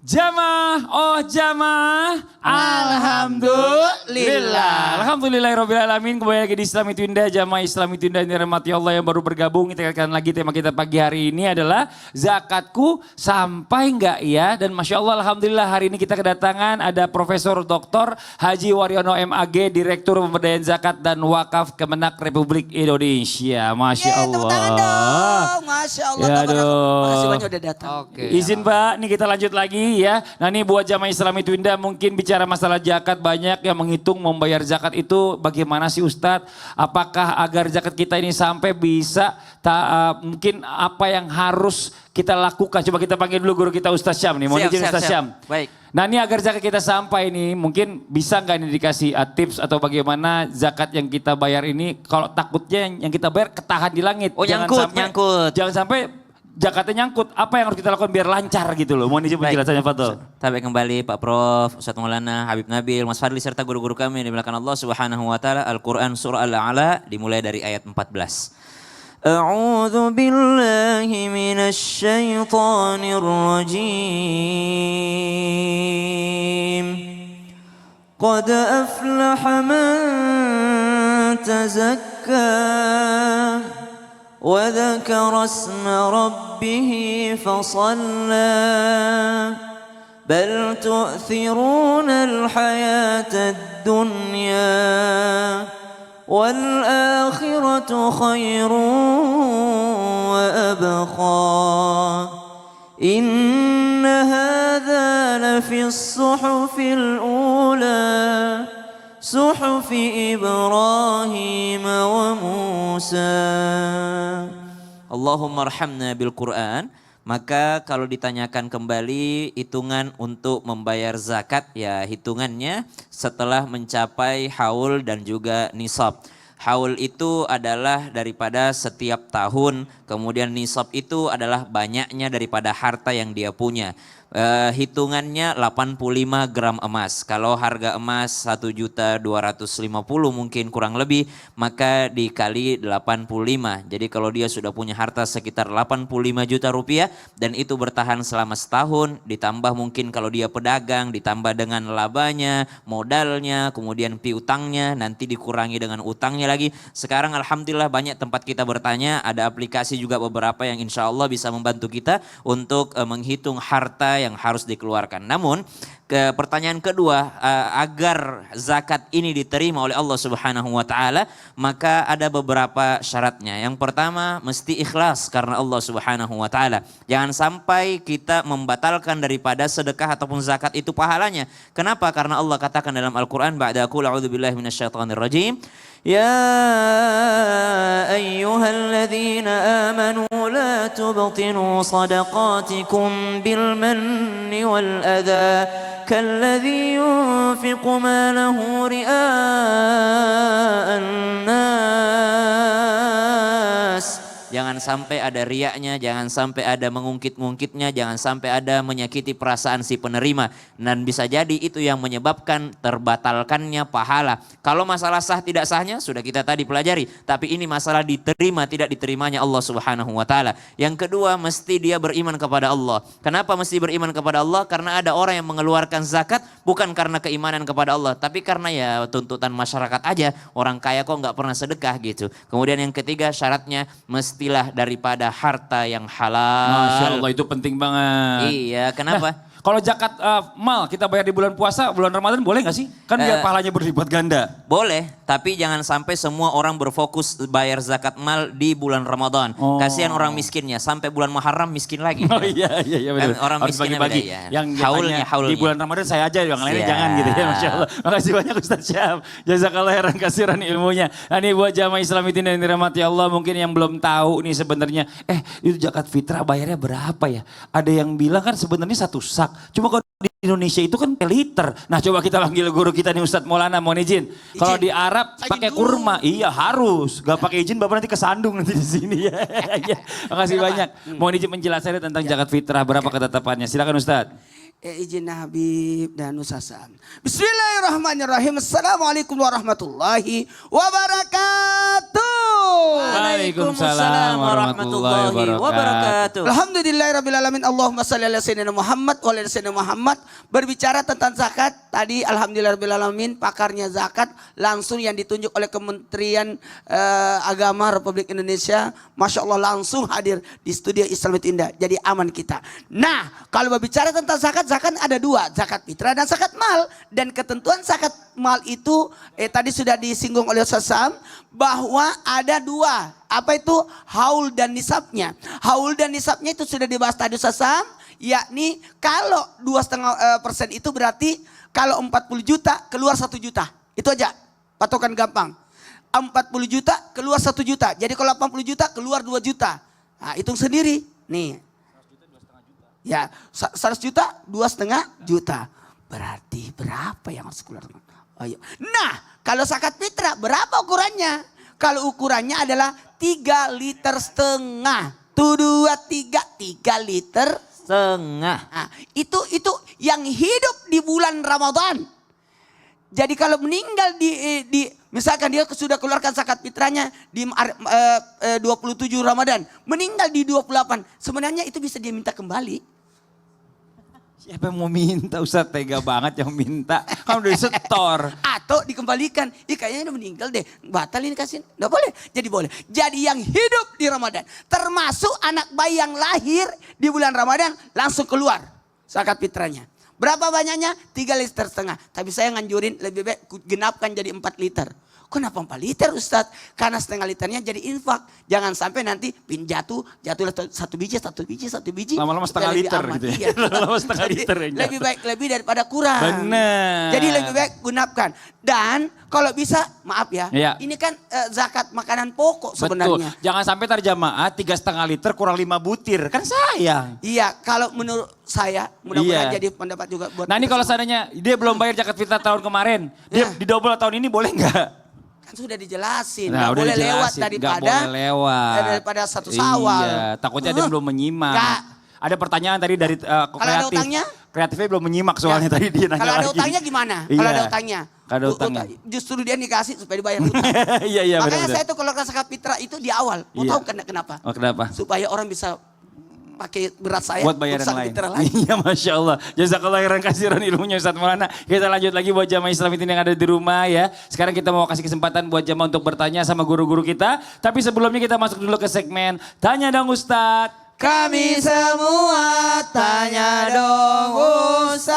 Jamaah, oh jamaah, alhamdulillah. Alhamdulillahirrahmanirrahim. Kembali lagi di Islami Twinda, jamaah Islami Twinda yang dirahmati Allah yang baru bergabung. Kita ingatkan lagi tema kita pagi hari ini adalah zakatku sampai enggak ya? Dan Masya Allah, Alhamdulillah hari ini kita kedatangan ada Profesor Dr. Haji Waryono MAG, Direktur Pemberdayaan Zakat dan Wakaf Kemenak Republik Indonesia. Masya Allah. Tepuk tangan dong. Masya Allah. Ya Makasih banyak udah datang. Oke. Izin Pak, ini kita lanjut lagi ya. Nah ini buat jamaah Islami Twinda mungkin bicara masalah zakat, banyak yang menghitung membayar zakat itu bagaimana sih Ustadz? Apakah agar zakat kita ini sampai bisa mungkin apa yang harus kita lakukan? Coba kita panggil dulu guru kita Ustadz Syam nih. Mau izin Ustadz Syam. Baik. Nah ini agar zakat kita sampai ini mungkin bisa nggak ini dikasih tips atau bagaimana zakat yang kita bayar ini kalau takutnya yang kita bayar ketahan di langit. Oh nyangkut. Jangan sampai zakatnya nyangkut. Apa yang harus kita lakukan biar lancar gitu loh. Mohon izin penjelasannya Fadol. Sampai kembali Pak Prof, Ustadz Maulana, Habib Nabil, Mas Fadli serta guru-guru kami yang dimuliakan Allah Subhanahu wa taala. Al-Qur'an surah Al-A'la dimulai dari ayat 14. A'udzu billahi minasy syaithanir rajim. Qad aflaha man tazakka wa dzakara isma rabbih fasalla. بل تؤثرون الحياة الدنيا والآخرة خير وأبقى إن هذا لفي الصحف الأولى صحف إبراهيم وموسى اللهم ارحمنا بالقرآن. Maka kalau ditanyakan kembali hitungan untuk membayar zakat, ya hitungannya setelah mencapai haul dan juga nisab. Haul itu adalah daripada setiap tahun, kemudian nisab itu adalah banyaknya daripada harta yang dia punya. Hitungannya 85 gram emas. Kalau harga emas 1.250.000 mungkin kurang lebih, maka dikali 85. Jadi kalau dia sudah punya harta sekitar 85 juta rupiah dan itu bertahan selama setahun, ditambah mungkin kalau dia pedagang, ditambah dengan labanya, modalnya, kemudian piutangnya, nanti dikurangi dengan utangnya lagi. Sekarang alhamdulillah banyak tempat kita bertanya, ada aplikasi juga beberapa yang insya Allah bisa membantu kita untuk menghitung harta yang harus dikeluarkan. Namun pertanyaan kedua, agar zakat ini diterima oleh Allah Subhanahu wa taala, maka ada beberapa syaratnya. Yang pertama, mesti ikhlas karena Allah Subhanahu wa taala. Jangan sampai kita membatalkan daripada sedekah ataupun zakat itu pahalanya. Kenapa? Karena Allah katakan dalam Al-Qur'an, ba'da qul a'udzubillahi minasyaitonir rajim. يا أيها الذين آمنوا لا تبطلوا صدقاتكم بالمن والأذى كالذي ينفق ماله رئاء الناس. Jangan sampai ada riaknya, jangan sampai ada mengungkit-ungkitnya, jangan sampai ada menyakiti perasaan si penerima. Dan bisa jadi itu yang menyebabkan terbatalkannya pahala. Kalau masalah sah tidak sahnya sudah kita tadi pelajari. Tapi ini masalah diterima tidak diterimanya Allah Subhanahu wa taala. Yang kedua, mesti dia beriman kepada Allah. Kenapa mesti beriman kepada Allah? Karena ada orang yang mengeluarkan zakat bukan karena keimanan kepada Allah, tapi karena ya tuntutan masyarakat aja. Orang kaya kok nggak pernah sedekah gitu. Kemudian yang ketiga, syaratnya mestilah daripada harta yang halal. Masya Allah, itu penting banget. Iya, kenapa? Kalau zakat mal kita bayar di bulan puasa, bulan Ramadan boleh nggak sih? Kan biar pahalanya berlipat ganda. Boleh, tapi jangan sampai semua orang berfokus bayar zakat mal di bulan Ramadan. Oh. Kasihan orang miskinnya, sampai bulan Muharram miskin lagi. Oh iya betul. Kan orang harus miskinnya bagi-bagi. beda, ya. Yang Haulnya. di bulan Ramadan saya aja, yang lainnya Siap. jangan gitu ya. Masya Allah. Makasih banyak Ustaz Syam. Jazakallah khairan kasiran ilmunya. Nah ini buat jamaah Islami Twinda yang dirahmati Allah, mungkin yang belum tahu nih sebenarnya, itu zakat fitrah bayarnya berapa ya? Ada yang bilang kan sebenarnya 1 sak. Cuma kalau di Indonesia itu kan liter. Nah coba kita panggil guru kita nih Ustadz Maulana, mohon izin. Kalau di Arab pakai kurma, iya harus. Gak pakai izin bapak nanti kesandung nanti di sini ya. Makasih banyak. Mohon izin penjelasannya tentang zakat fitrah, berapa ketetapannya. Silakan Ustadz. Izin Habib dan Ustaz Syam. Bismillahirrahmanirrahim. Assalamualaikum warahmatullahi wabarakatuh. Waalaikumsalam warahmatullahi wabarakatuh. Alhamdulillahirrabbilalamin. Allahumma salli ala sayyidina Muhammad wa ala sayyidina Muhammad. Berbicara tentang zakat, tadi alhamdulillahirrabbilalamin pakarnya zakat langsung yang ditunjuk oleh Kementerian Agama Republik Indonesia. Masya Allah langsung hadir di studio Islam Indah. Jadi aman kita. Nah, kalau berbicara tentang zakat, zakat ada dua. Zakat fitrah dan zakat mal. Dan ketentuan zakat mal itu tadi sudah disinggung oleh Ustaz Sam bahwa ada dua. Apa itu? Haul dan nisabnya. Haul dan nisabnya itu sudah dibahas tadi Ustaz Sam, yakni kalau 2,5% itu berarti kalau 40 juta keluar 1 juta. Itu aja. Patokan gampang. 40 juta keluar 1 juta. Jadi kalau 80 juta keluar 2 juta. Nah, hitung sendiri. Nih. Ya, 100 juta 2,5 juta. Berarti berapa yang harus keluar? Ayo. Nah, kalau zakat fitrah berapa ukurannya? Kalau ukurannya adalah 3,5 liter. Tuh 2, 3 liter. Setengah. Nah, itu yang hidup di bulan Ramadan. Jadi kalau meninggal di misalkan dia sudah keluarkan zakat fitrahnya di 27 Ramadan, meninggal di 28, sebenarnya itu bisa dia minta kembali. Siapa yang mau minta? Ustaz tega banget yang minta. Kan udah disetor. Atau dikembalikan. Kayaknya udah meninggal deh. Batal ini kasih. Nggak boleh. Jadi boleh. Jadi yang hidup di Ramadan. Termasuk anak bayi yang lahir di bulan Ramadan. Langsung keluar zakat fitrahnya. Berapa banyaknya? 3,5 liter. Tapi saya nganjurin lebih baik genapkan jadi 4 liter. Kenapa 4 liter Ustadz? Karena setengah liternya jadi infak. Jangan sampai nanti jatuhlah 1 biji. Lama-lama setengah liter gitu ya. Iya. Lama-lama setengah liter yang lebih baik lebih daripada kurang. Benar. Jadi lebih baik gunakan. Dan kalau bisa maaf ya. Iya. Ini kan zakat makanan pokok sebenarnya. Betul. Jangan sampai terjamaah 3,5 liter kurang 5 butir. Kan sayang. Iya, kalau menurut saya mudah-mudahan Iya. jadi pendapat juga buat. Nah ini kalau seandainya dia belum bayar zakat fitrah tahun kemarin. Dia didobel tahun ini boleh nggak? Kan sudah dijelasin, Nah, nggak udah boleh lewat dijelasin, daripada nggak boleh lewat. daripada 1 Syawal. Iya, takutnya dia belum menyimak. Nggak. Ada pertanyaan tadi dari Kalau ada utangnya? Kreatifnya belum menyimak soalnya tadi dia nanya Kalau ada lagi. utangnya gimana? Iya. Kalau ada utangnya? Kalau ada utangnya. Justru dia dikasih supaya dibayar utang. Iya, Makanya benar-benar. saya tuh kalau zakat fitrah itu di awal. Mau Iya. tahu kenapa? Oh kenapa? Supaya orang bisa pakai berat saya Buat bayar untuk yang lain. fitrah lagi. Iya Masya Allah. Jazakallah khairan kasiran ilmunya Ustaz Maulana. Kita lanjut lagi buat jamaah Islam yang ada di rumah ya. Sekarang kita mau kasih kesempatan buat jamaah untuk bertanya sama guru-guru kita. Tapi sebelumnya kita masuk dulu ke segmen Tanya Dong Ustadz. Kami semua tanya dong Ustaz.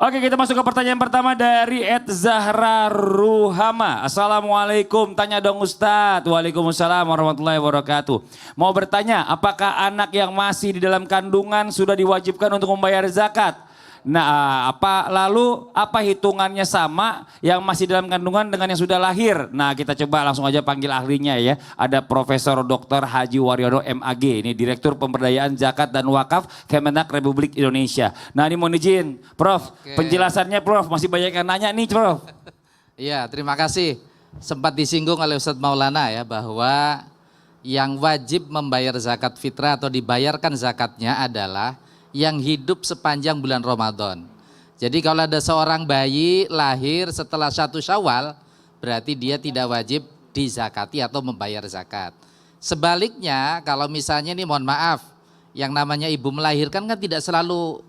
Oke kita masuk ke pertanyaan pertama dari Zahra Ruhama. Assalamualaikum, tanya dong Ustadz. Waalaikumsalam warahmatullahi wabarakatuh. Mau bertanya, apakah anak yang masih di dalam kandungan sudah diwajibkan untuk membayar zakat? Nah, apa hitungannya sama yang masih dalam kandungan dengan yang sudah lahir? Nah, kita coba langsung aja panggil ahlinya ya. Ada Profesor Dr. Haji Waryono MAG, ini Direktur Pemberdayaan Zakat dan Wakaf Kemenak Republik Indonesia. Nah, ini mohon izin, Prof. Oke. Penjelasannya Prof, masih banyak yang nanya nih, Prof. Iya, terima kasih. Sempat disinggung oleh Ustadz Maulana ya bahwa yang wajib membayar zakat fitrah atau dibayarkan zakatnya adalah yang hidup sepanjang bulan Ramadan. Jadi kalau ada seorang bayi lahir setelah 1 Syawal, berarti dia tidak wajib dizakati atau membayar zakat. Sebaliknya kalau misalnya nih mohon maaf, yang namanya ibu melahirkan kan tidak selalu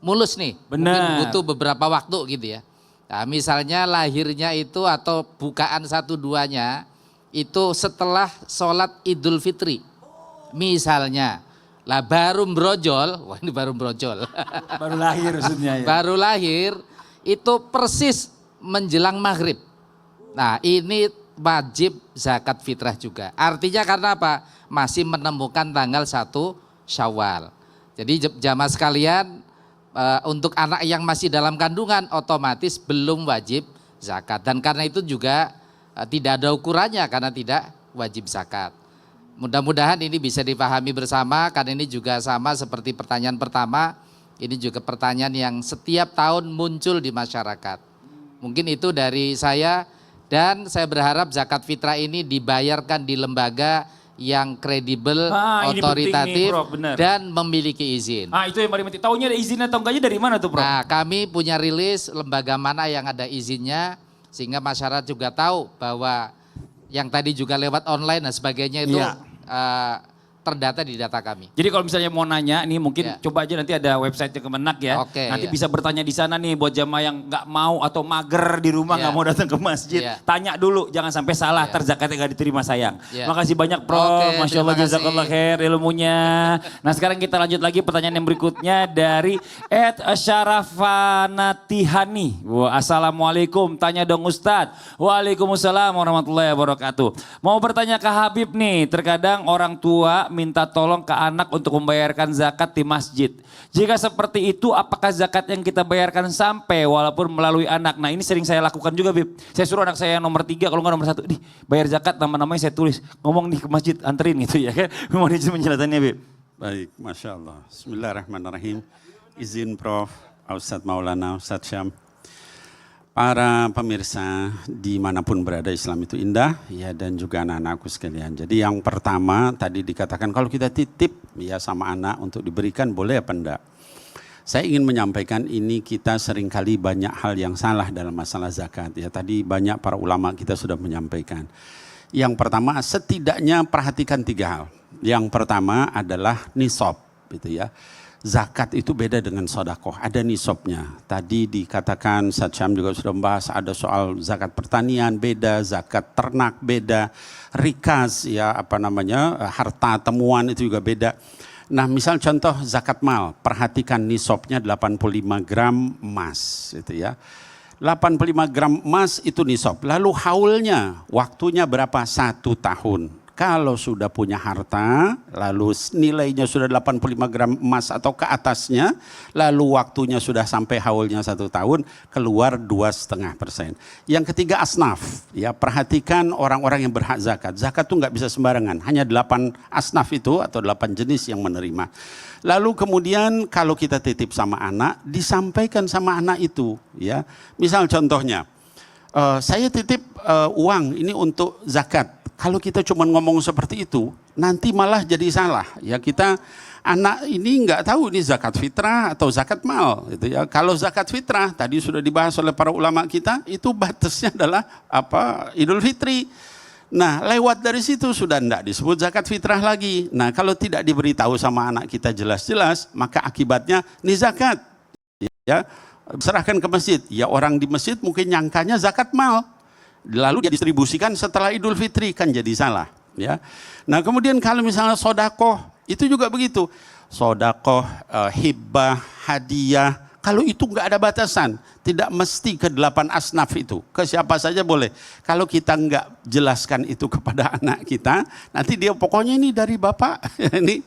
mulus nih. Benar. Mungkin butuh beberapa waktu gitu ya. Nah, misalnya lahirnya itu atau bukaan 1-2-nya itu setelah sholat Idul Fitri. Misalnya. Lah baru brojol, wah ini baru brojol. Baru lahir maksudnya ya. Baru lahir itu persis menjelang maghrib. Nah ini wajib zakat fitrah juga. Artinya karena apa? Masih menemukan tanggal 1 Syawal. Jadi jamaah sekalian untuk anak yang masih dalam kandungan otomatis belum wajib zakat. Dan karena itu juga tidak ada ukurannya karena tidak wajib zakat. Mudah-mudahan ini bisa dipahami bersama karena ini juga sama seperti pertanyaan pertama. Ini juga pertanyaan yang setiap tahun muncul di masyarakat. Mungkin itu dari saya dan saya berharap zakat fitrah ini dibayarkan di lembaga yang kredibel, Ini penting otoritatif nih, Prof, benar. dan memiliki izin. Itu yang paling penting. Taunya ada izin atau enggaknya dari mana tuh Prof? Nah kami punya rilis lembaga mana yang ada izinnya sehingga masyarakat juga tahu bahwa yang tadi juga lewat online dan sebagainya itu Iya. terdata di data kami. Jadi kalau misalnya mau nanya nih mungkin Ya. coba aja nanti ada website Kemenak ya. Oke, Nanti iya. bisa bertanya di sana nih buat jamaah yang nggak mau atau mager di rumah nggak Iya. mau datang ke masjid. Iya. Tanya dulu jangan sampai salah Iya. zakatnya nggak diterima sayang. Iya. Makasih banyak Prof. Oke, Masya Allah terima kasih. jazakallah khair ilmunya. Nah sekarang kita lanjut lagi pertanyaan yang berikutnya dari Syarafanatihani. Wah, Assalamualaikum, tanya dong Ustadz. Waalaikumsalam warahmatullahi wabarakatuh. Mau bertanya ke Habib nih, terkadang orang tua minta tolong ke anak untuk membayarkan zakat di masjid. Jika seperti itu, apakah zakat yang kita bayarkan sampai walaupun melalui anak? Nah ini sering saya lakukan juga Bib. Saya suruh anak saya yang nomor 3, kalau nggak nomor 1, nih bayar zakat nama-namanya saya tulis. Ngomong nih ke masjid, anterin gitu ya kan. Mohon izin penjelasannya Bib. Baik, Masya Allah. Bismillahirrahmanirrahim. Izin Prof, Ustadz Maulana, Ustadz Syam. Para pemirsa dimanapun berada, Islam itu indah ya, dan juga anak-anakku sekalian. Jadi yang pertama tadi dikatakan kalau kita titip ya sama anak untuk diberikan boleh apa enggak. Saya ingin menyampaikan ini kita seringkali banyak hal yang salah dalam masalah zakat ya. Tadi banyak para ulama kita sudah menyampaikan. Yang pertama setidaknya perhatikan 3 hal. Yang pertama adalah nisab gitu ya. Zakat itu beda dengan sodakoh, ada nisabnya. Tadi dikatakan, Syam juga sudah membahas, ada soal zakat pertanian beda, zakat ternak beda, rikas ya harta temuan itu juga beda. Nah misal contoh zakat mal, perhatikan nisabnya 85 gram emas itu ya. 85 gram emas itu nisab, lalu haulnya, waktunya berapa? 1 tahun. Kalau sudah punya harta, lalu nilainya sudah 85 gram emas atau ke atasnya, lalu waktunya sudah sampai haulnya 1 tahun, keluar 2,5%. Yang ketiga asnaf, ya perhatikan orang-orang yang berhak zakat. Zakat itu nggak bisa sembarangan, hanya 8 asnaf itu atau 8 jenis yang menerima. Lalu kemudian kalau kita titip sama anak, disampaikan sama anak itu, ya. Misal contohnya, saya titip uang ini untuk zakat. Kalau kita cuma ngomong seperti itu, nanti malah jadi salah. Ya kita anak ini nggak tahu ini zakat fitrah atau zakat mal. Gitu ya. Kalau zakat fitrah tadi sudah dibahas oleh para ulama kita, itu batasnya adalah Idul Fitri. Nah lewat dari situ sudah tidak disebut zakat fitrah lagi. Nah kalau tidak diberitahu sama anak kita jelas-jelas, maka akibatnya ini zakat. Ya serahkan ke masjid. Ya orang di masjid mungkin nyangkanya zakat mal. Lalu dia distribusikan setelah Idul Fitri, kan jadi salah ya. Nah kemudian kalau misalnya sodakoh itu juga begitu, sodakoh, hibah, hadiah, kalau itu nggak ada batasan, tidak mesti ke 8 asnaf itu, ke siapa saja boleh. Kalau kita nggak jelaskan itu kepada anak kita, nanti dia pokoknya ini dari bapak ini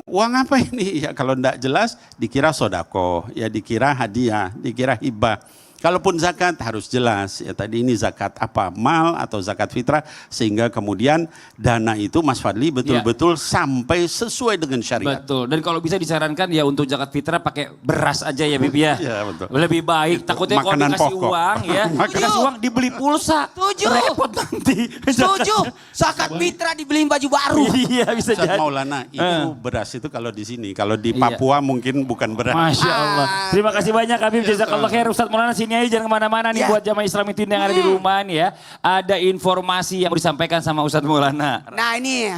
uang apa ini ya, kalau nggak jelas dikira sodakoh ya, dikira hadiah, dikira hibah. Kalaupun zakat harus jelas, ya tadi ini zakat apa, mal atau zakat fitrah, sehingga kemudian dana itu Mas Fadli betul-betul sampai sesuai dengan syariat. Betul, dan kalau bisa disarankan ya untuk zakat fitrah pakai beras aja ya Bib ya. Iya, betul. Lebih baik, takutnya kalau makanan dikasih pokok. uang ya, dikasih uang dibeli pulsa. Setuju. Repot nanti. Setuju, zakat fitrah dibeliin baju baru. Iya bisa Ustaz jadi. Maulana, itu beras itu kalau di sini, kalau di Iya. Papua mungkin bukan beras. Masya Allah. Terima kasih banyak Habib, jazakallah khair. Ustadz Maulana sini aja, jangan kemana-mana nih Ya. buat jamaah Islam itu yang ada di rumah nih ya. Ada informasi yang mau disampaikan sama Ustadz Maulana. Nah ini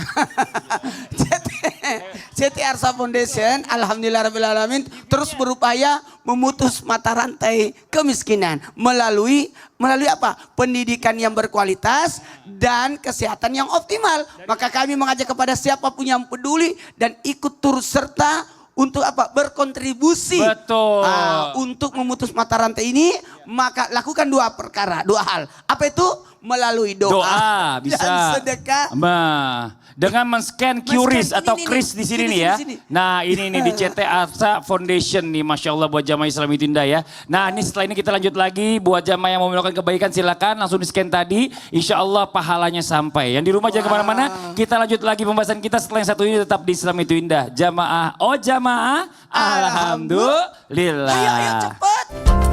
CT Arsa Foundation, alhamdulillahirrahmanirrahim, terus berupaya memutus mata rantai kemiskinan melalui apa? Pendidikan yang berkualitas dan kesehatan yang optimal. Maka kami mengajak kepada siapapun yang peduli dan ikut turut serta untuk apa? Berkontribusi. Betul. Untuk memutus mata rantai ini, maka lakukan 2 perkara, 2 hal. Apa itu? Melalui doa, Bisa. dan sedekah. Dengan men-scan QRIS Men-scan atau ini, KRIS di sini nih ya. sini. Nah ini nih di CT Arsa Foundation nih, Masya Allah buat jamaah Islam itu indah ya. Nah ini setelah ini kita lanjut lagi, buat jamaah yang mau melakukan kebaikan silakan langsung di-scan tadi. Insya Allah pahalanya sampai. Yang di rumah jangan kemana-mana, kita lanjut lagi pembahasan kita setelah yang satu ini tetap di Islam itu indah. Jamaah, oh jamaah, alhamdulillah. Ayo cepet.